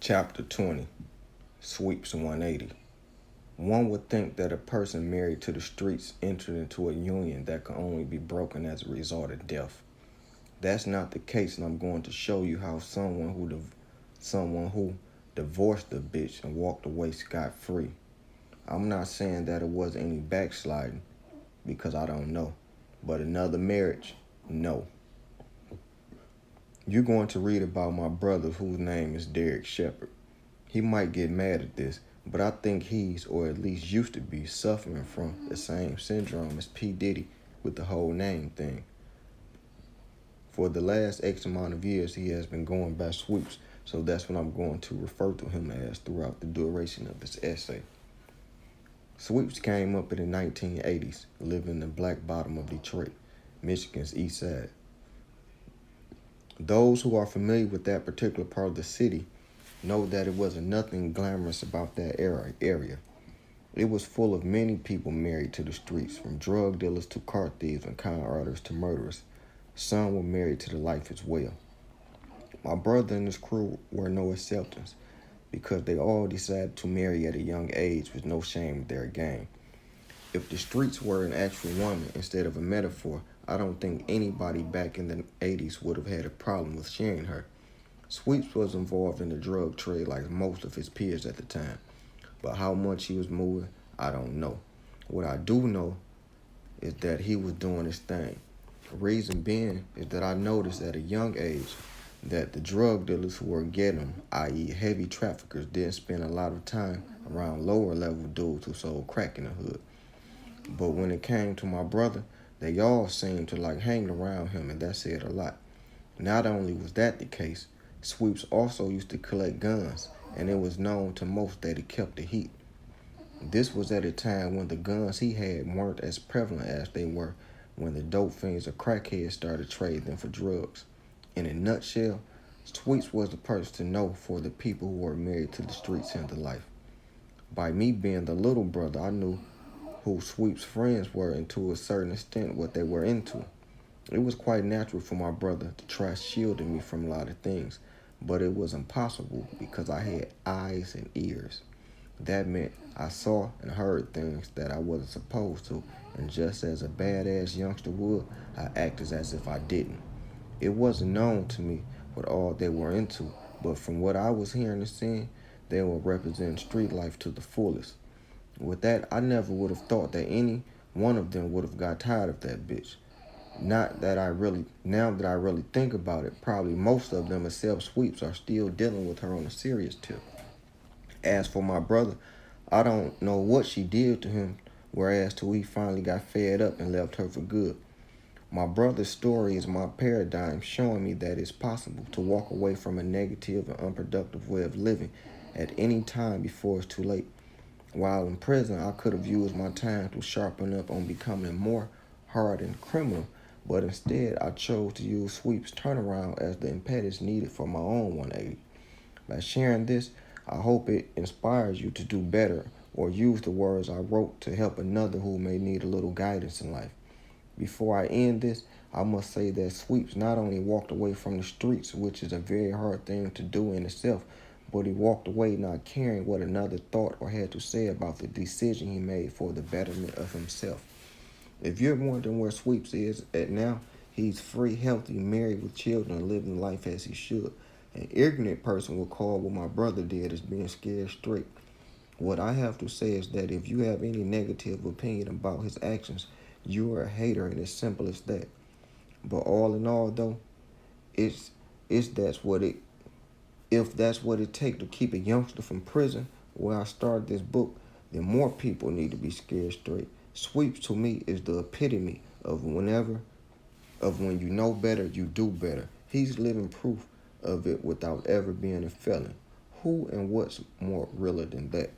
Chapter 20, Sweeps 180. One would think that a person married to the streets entered into a union that could only be broken as a result of death. That's not the case, and I'm going to show you how someone who divorced the bitch and walked away scot-free. I'm not saying that it wasn't any backsliding, because I don't know. But another marriage, no. You're going to read about my brother whose name is Derek Shepard. He might get mad at this, but I think he's, or at least used to be, suffering from the same syndrome as P. Diddy with the whole name thing. For the last X amount of years, he has been going by Sweeps, so that's what I'm going to refer to him as throughout the duration of this essay. Sweeps came up in the 1980s, living in the Black Bottom of Detroit, Michigan's east side. Those who are familiar with that particular part of the city know that it wasn't nothing glamorous about that area. It was full of many people married to the streets, from drug dealers to car thieves and con artists to murderers. Some were married to the life as well. My brother and his crew were no exceptions, because they all decided to marry at a young age with no shame in their game. If the streets were an actual woman instead of a metaphor, I don't think anybody back in the 80s would have had a problem with sharing her. Sweeps was involved in the drug trade like most of his peers at the time, but how much he was moving, I don't know. What I do know is that he was doing his thing. The reason being is that I noticed at a young age that the drug dealers who were getting him, i.e. heavy traffickers, didn't spend a lot of time around lower level dudes who sold crack in the hood. But when it came to my brother, they all seemed to like hanging around him, and that said a lot. Not only was that the case, Sweeps also used to collect guns, and it was known to most that he kept the heat. This was at a time when the guns he had weren't as prevalent as they were when the dope fiends or crackheads started trading them for drugs. In a nutshell, Sweeps was the person to know for the people who were married to the streets and the life. By me being the little brother, I knew who Sweeps' friends were and to a certain extent what they were into. It was quite natural for my brother to try shielding me from a lot of things, but it was impossible because I had eyes and ears. That meant I saw and heard things that I wasn't supposed to, and just as a badass youngster would, I acted as if I didn't. It wasn't known to me what all they were into, but from what I was hearing and seeing, they were representing street life to the fullest. With that, I never would have thought that any one of them would have got tired of that bitch. Now that I really think about it, probably most of them except Sweeps are still dealing with her on a serious tip. As for my brother, I don't know what she did to him, whereas till he finally got fed up and left her for good. My brother's story is my paradigm showing me that it's possible to walk away from a negative and unproductive way of living at any time before it's too late. While in prison, I could have used my time to sharpen up on becoming more hardened criminal, but instead I chose to use Sweeps' turnaround as the impetus needed for my own 180. By sharing this, I hope it inspires you to do better or use the words I wrote to help another who may need a little guidance in life. Before I end this, I must say that Sweeps not only walked away from the streets, which is a very hard thing to do in itself, but he walked away not caring what another thought or had to say about the decision he made for the betterment of himself. If you're wondering where Sweeps is at now, he's free, healthy, married with children, and living life as he should. An ignorant person will call what my brother did as being scared straight. What I have to say is that if you have any negative opinion about his actions, you are a hater, and it's simple as that. But all in all, though, if that's what it takes to keep a youngster from prison, where I started this book, then more people need to be scared straight. Sweeps to me is the epitome of when you know better, you do better. He's living proof of it without ever being a felon. Who and what's more realer than that?